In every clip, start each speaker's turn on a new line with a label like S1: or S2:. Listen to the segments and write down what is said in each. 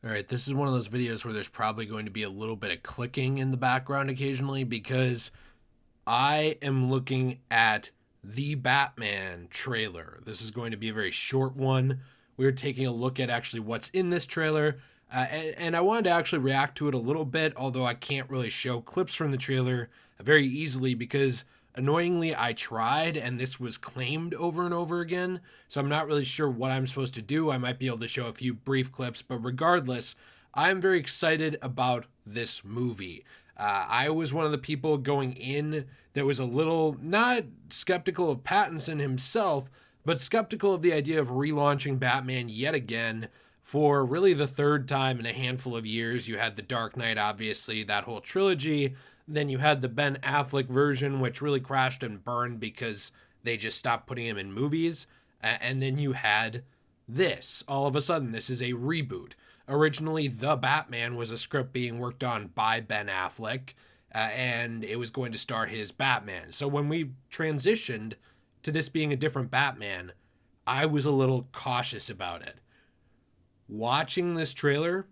S1: All right, this is one of those videos where there's probably going to be a little bit of clicking in the background occasionally because I am looking at the Batman trailer. This is going to be a very short one. We're taking a look at actually what's in this trailer, and I wanted to actually react to it a little bit, although I can't really show clips from the trailer very easily because annoyingly I tried and this was claimed over and over again, so I'm not really sure what I'm supposed to do. I might be able to show a few brief clips, but regardless, I'm very excited about this movie. I was one of the people going in that was a little not skeptical of Pattinson himself, but skeptical of the idea of relaunching Batman yet again for really the third time in a handful of years. You had The Dark Knight, obviously, that whole trilogy. Then you had the Ben Affleck version, which really crashed and burned because they just stopped putting him in movies. And then you had this. All of a sudden, this is a reboot. Originally, The Batman was a script being worked on by Ben Affleck, and it was going to star his Batman. So when we transitioned to this being a different Batman, I was a little cautious about it. Watching this trailer,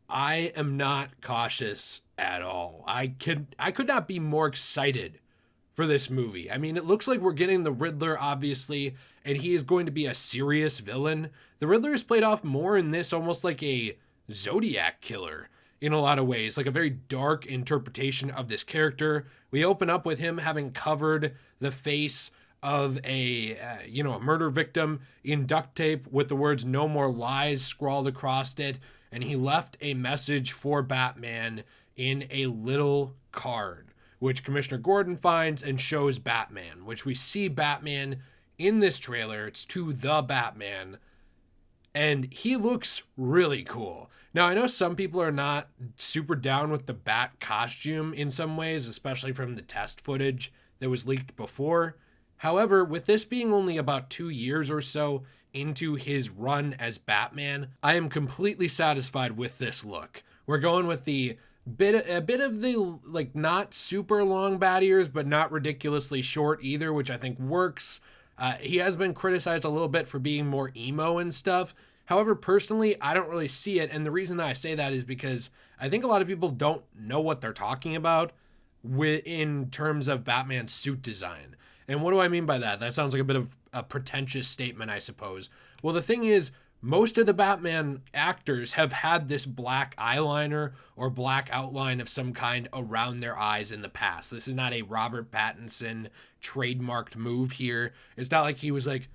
S1: I am not cautious at all. I could not be more excited for this movie. I mean, it looks like we're getting the Riddler, obviously, and he is going to be a serious villain. The Riddler is played off more in this almost like a Zodiac killer in a lot of ways, like a very dark interpretation of this character. We open up with him having covered the face of a murder victim in duct tape with the words "No more lies" scrawled across it, and he left a message for Batman in a little card, which Commissioner Gordon finds and shows Batman, which we see Batman in this trailer. It's to the Batman, and he looks really cool. Now, I know some people are not super down with the Bat costume in some ways, especially from the test footage that was leaked before. However, with this being only about 2 years or so into his run as Batman, I am completely satisfied with this look. We're going with a bit of the like not super long bat ears, but not ridiculously short either, which I think works. He has been criticized a little bit for being more emo and stuff. However, personally, I don't really see it, and the reason that I say that is because I think a lot of people don't know what they're talking about in terms of Batman's suit design. And what do I mean by that? That sounds like a bit of a pretentious statement, I suppose. Well, the thing is, most of the Batman actors have had this black eyeliner or black outline of some kind around their eyes in the past. This is not a Robert Pattinson trademarked move here. It's not like he was like,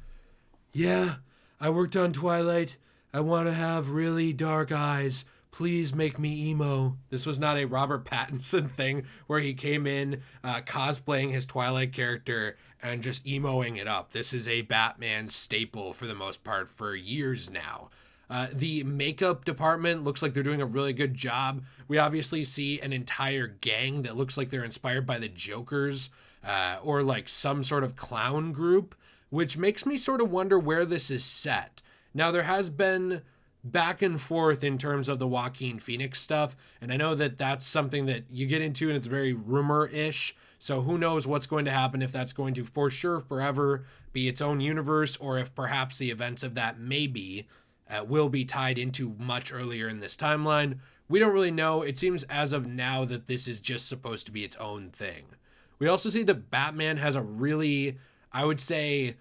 S1: yeah, I worked on Twilight. I want to have really dark eyes. Please make me emo. This was not a Robert Pattinson thing where he came in cosplaying his Twilight character and just emoing it up. This is a Batman staple for the most part for years now. The makeup department looks like they're doing a really good job. We obviously see an entire gang that looks like they're inspired by the Jokers or like some sort of clown group, which makes me sort of wonder where this is set. Now, there has been back and forth in terms of the Joaquin Phoenix stuff, and I know that that's something that you get into and it's very rumor-ish, so who knows what's going to happen, if that's going to for sure forever be its own universe, or if perhaps the events of that maybe will be tied into much earlier in this timeline. We don't really know. It seems as of now that this is just supposed to be its own thing. We also see that Batman has a really, I would say,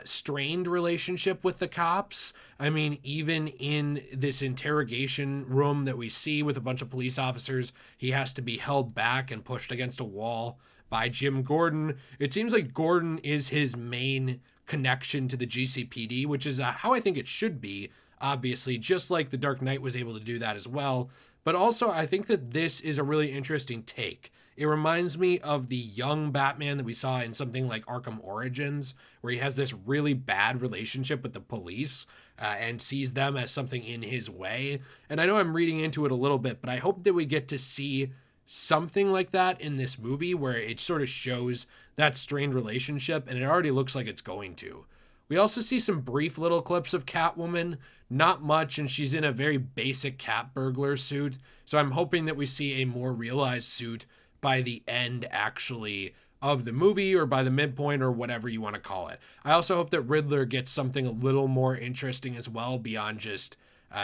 S1: strained relationship with the cops. I mean, even in this interrogation room that we see with a bunch of police officers, he has to be held back and pushed against a wall by Jim Gordon. It seems like Gordon is his main connection to the GCPD, which is how I think it should be, obviously, just like The Dark Knight was able to do that as well. But also, I think that this is a really interesting take. It reminds me of the young Batman that we saw in something like Arkham Origins, where he has this really bad relationship with the police and sees them as something in his way. And I know I'm reading into it a little bit, but I hope that we get to see something like that in this movie where it sort of shows that strained relationship, and it already looks like it's going to. We also see some brief little clips of Catwoman, not much, and she's in a very basic cat burglar suit. So I'm hoping that we see a more realized suit by the end, actually, of the movie, or by the midpoint, or whatever you want to call it. I also hope that Riddler gets something a little more interesting as well, beyond just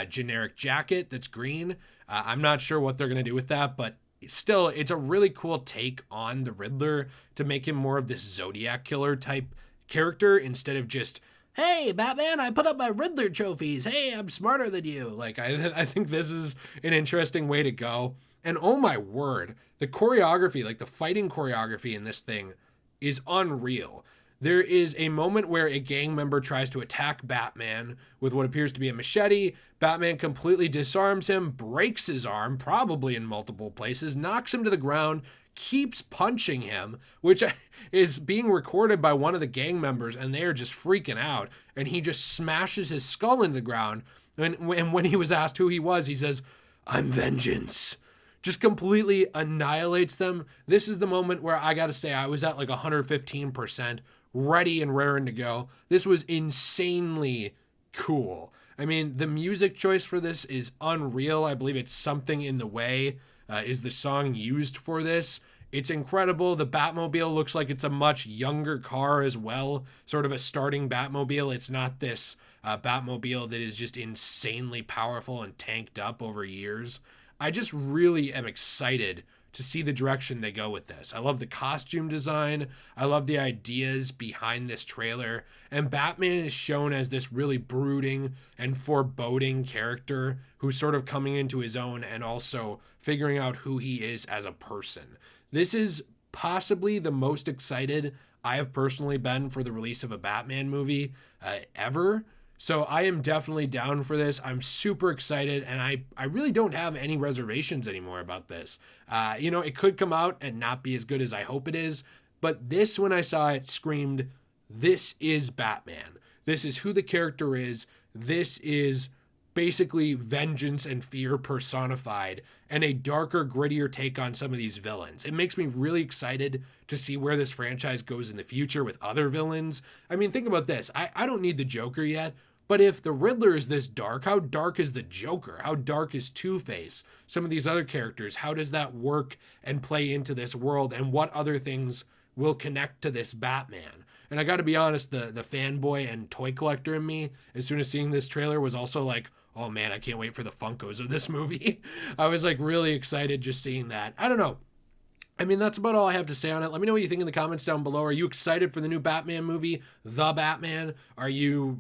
S1: generic jacket that's green. I'm not sure what they're going to do with that, but still, it's a really cool take on the Riddler to make him more of this Zodiac killer type character instead of just, hey, Batman, I put up my Riddler trophies. Hey, I'm smarter than you. Like, I think this is an interesting way to go. And oh my word, the choreography, like the fighting choreography in this thing is unreal. There is a moment where a gang member tries to attack Batman with what appears to be a machete. Batman completely disarms him, breaks his arm, probably in multiple places, knocks him to the ground, keeps punching him, which is being recorded by one of the gang members, and they are just freaking out. And he just smashes his skull into the ground. And when he was asked who he was, he says, "I'm vengeance." Just completely annihilates them. This is the moment where I gotta say I was at like 115%, ready and raring to go. This was insanely cool. I mean, the music choice for this is unreal. I believe it's Something in the Way is the song used for this. It's incredible. The Batmobile looks like it's a much younger car as well, sort of a starting Batmobile. It's not this Batmobile that is just insanely powerful and tanked up over years. I just really am excited to see the direction they go with this. I love the costume design. I love the ideas behind this trailer. And Batman is shown as this really brooding and foreboding character who's sort of coming into his own and also figuring out who he is as a person. This is possibly the most excited I have personally been for the release of a Batman movie ever. So I am definitely down for this. I'm super excited, and I really don't have any reservations anymore about this. It could come out and not be as good as I hope it is, but this, when I saw it, screamed, this is Batman. This is who the character is. This is basically vengeance and fear personified, and a darker, grittier take on some of these villains. It makes me really excited to see where this franchise goes in the future with other villains. I mean, think about this. I don't need the Joker yet, but if the Riddler is this dark, how dark is the Joker? How dark is Two-Face? Some of these other characters, how does that work and play into this world, and what other things will connect to this Batman? And I got to be honest, the fanboy and toy collector in me, as soon as seeing this trailer, was also like, oh man, I can't wait for the Funkos of this movie. I was like really excited just seeing that. I don't know. I mean, that's about all I have to say on it. Let me know what you think in the comments down below. Are you excited for the new Batman movie, The Batman? Are you,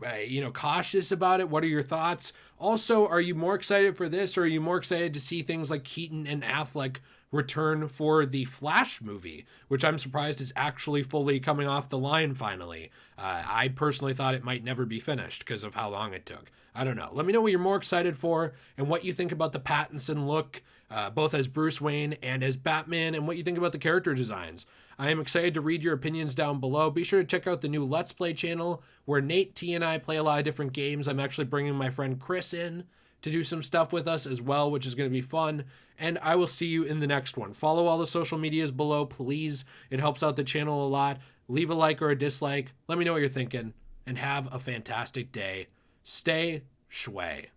S1: cautious about it? What are your thoughts? Also, are you more excited for this, or are you more excited to see things like Keaton and Affleck return for the Flash movie, which I'm surprised is actually fully coming off the line finally? I personally thought it might never be finished because of how long it took. I don't know. Let me know what you're more excited for and what you think about the Pattinson look, both as Bruce Wayne and as Batman, and what you think about the character designs. I am excited to read your opinions down below. Be sure to check out the new Let's Play channel where Nate, T, and I play a lot of different games. I'm actually bringing my friend Chris in to do some stuff with us as well, which is going to be fun. And I will see you in the next one. Follow all the social medias below, please. It helps out the channel a lot. Leave a like or a dislike. Let me know what you're thinking. And have a fantastic day. Stay shway.